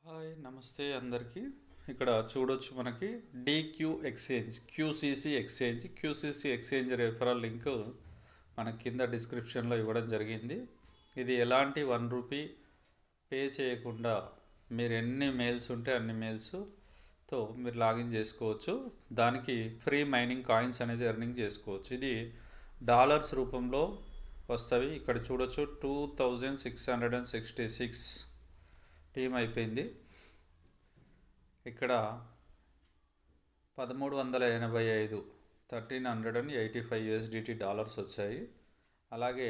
Hi నమస్తే అందరికీ. ఇక్కడ చూడొచ్చు మనకి DQ exchange QCC exchange referral link మన కింద డిస్క్రిప్షన్లో ఇవ్వడం జరిగింది. ఇది ఎలాంటి ₹1 పే చేయకుండా మీరు ఎన్ని మెయిల్స్ ఉంటే అన్ని మెయిల్స్తో మీరు లాగిన్ చేసుకోవచ్చు. దానికి ఫ్రీ మైనింగ్ కాయిన్స్ అనేది ఎర్నింగ్ చేసుకోవచ్చు. ఇది డాలర్స్ రూపంలో వస్తవి. ఇక్కడ చూడొచ్చు 2666 టీం అయిపోయింది. ఇక్కడ 1385 1385 USDT డాలర్స్ వచ్చాయి. అలాగే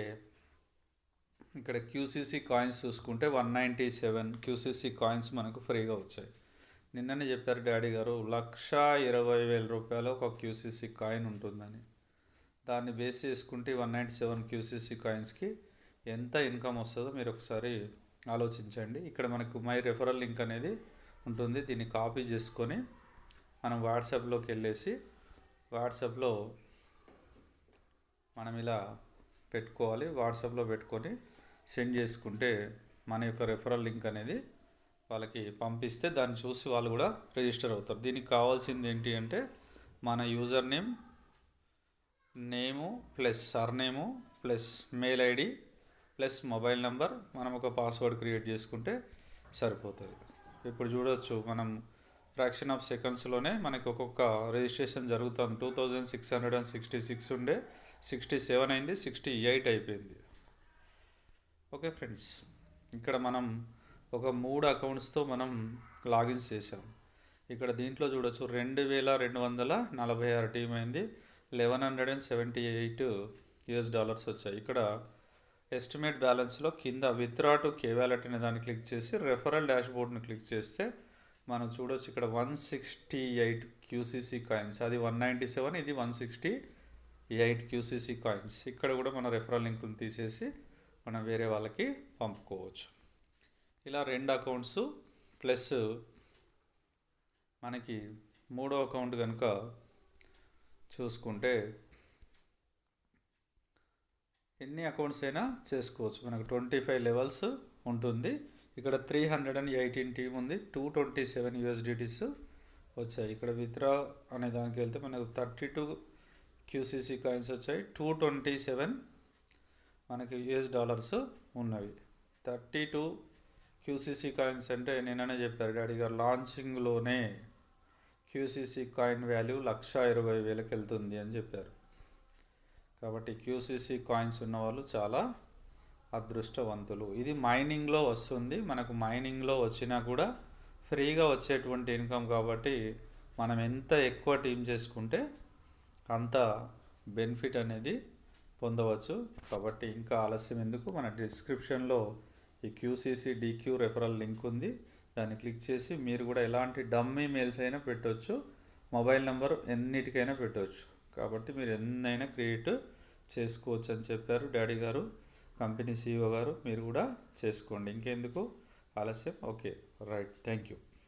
ఇక్కడ క్యూసీసీ కాయిన్స్ చూసుకుంటే 197 క్యూసీసీ కాయిన్స్ మనకు ఫ్రీగా వచ్చాయి. నిన్ననే చెప్పారు డాడీ గారు ₹1,20,000 ఒక క్యూసీసీ కాయిన్ ఉంటుందని. దాన్ని బేస్ చేసుకుంటే 197 క్యూసీసీ కాయిన్స్కి ఎంత ఇన్కమ్ వస్తుందో మీరు ఒకసారి ఆలోచించండి. ఇక్కడ మనకు మై రెఫరల్ లింక్ అనేది ఉంటుంది. దీన్ని కాపీ చేసుకొని మనం వాట్సాప్లోకి వెళ్ళేసి వాట్సాప్లో మనం ఇలా పెట్టుకోవాలి. వాట్సాప్లో పెట్టుకొని సెండ్ చేసుకుంటే మన యొక్క రెఫరల్ లింక్ అనేది వాళ్ళకి పంపిస్తే దాన్ని చూసి వాళ్ళు కూడా రిజిస్టర్ అవుతారు. దీనికి కావాల్సింది ఏంటి అంటే మన user name plus surname plus mail ID plus mobile number, మనం ఒక పాస్వర్డ్ క్రియేట్ చేసుకుంటే సరిపోతుంది. ఇప్పుడు చూడవచ్చు మనం ఫ్రాక్షన్ ఆఫ్ సెకండ్స్లోనే మనకి ఒక్కొక్క రిజిస్ట్రేషన్ జరుగుతుంది. 2666 ఉండే 67 అయింది, 68 అయిపోయింది. ఓకే ఫ్రెండ్స్, ఇక్కడ మనం ఒక 3 అకౌంట్స్తో మనం లాగిన్స్ చేసాం. ఇక్కడ దీంట్లో చూడవచ్చు $2,246 టీం అయింది. $1,178 వచ్చాయి. ఇక్కడ ఎస్టిమేట్ బ్యాలెన్స్లో కింద విత్డ్రా టు కే వాలెట్ అనే దాన్ని క్లిక్ చేసి రెఫరల్ డాష్బోర్డ్ని క్లిక్ చేస్తే మనం చూడవచ్చు ఇక్కడ 168 క్యూసీసీ కాయిన్స్, అది 197, ఇది 168 క్యూసీసీ కాయిన్స్. ఇక్కడ కూడా మన రెఫరల్ లింక్ని తీసేసి మనం వేరే వాళ్ళకి పంపుకోవచ్చు. ఇలా 2 అకౌంట్స్ ప్లస్ మనకి 3వ అకౌంట్ కనుక చూసుకుంటే ఎన్ని అకౌంట్స్ అయినా చేసుకోవచ్చు. మనకు 25 లెవెల్స్ ఉంటుంది. ఇక్కడ 318 టీం ఉంది. 227 USDTs వచ్చాయి. ఇక్కడ విత్డ్రా అనే దానికి వెళ్తే మనకు 32 క్యూసీసీ కాయిన్స్ వచ్చాయి. 227 మనకి $US ఉన్నవి. 32 క్యూసీసీ కాయిన్స్ అంటే నిన్ననే చెప్పారు డాడీ గారు, లాంచింగ్లోనే క్యూసీసీ కాయిన్ వాల్యూ 1,20,000కి వెళ్తుంది అని చెప్పారు. కాబట్టి క్యూసీసీ కాయిన్స్ ఉన్నవాళ్ళు చాలా అదృష్టవంతులు. ఇది మైనింగ్లో వస్తుంది. మనకు మైనింగ్లో వచ్చినా కూడా ఫ్రీగా వచ్చేటువంటి ఇన్కమ్ కాబట్టి మనం ఎంత ఎక్కువ టీం చేసుకుంటే అంత బెనిఫిట్ అనేది పొందవచ్చు. కాబట్టి ఇంకా ఆలస్యం ఎందుకు, మన డిస్క్రిప్షన్లో ఈ క్యూసీసీ డిక్యూ రెఫరల్ లింక్ ఉంది. దాన్ని క్లిక్ చేసి మీరు కూడా ఎలాంటి డమ్మీ మెయిల్స్ అయినా పెట్టవచ్చు, మొబైల్ నెంబర్ ఎన్నిటికైనా పెట్టవచ్చు. కాబట్టి మీరు ఎన్నైనా క్రియేట్ చేసుకోవచ్చు అని చెప్పారు డాడీ గారు, కంపెనీ CEO గారు. మీరు కూడా చేసుకోండి, ఇంకెందుకు ఆలస్యం. Okay right, thank you.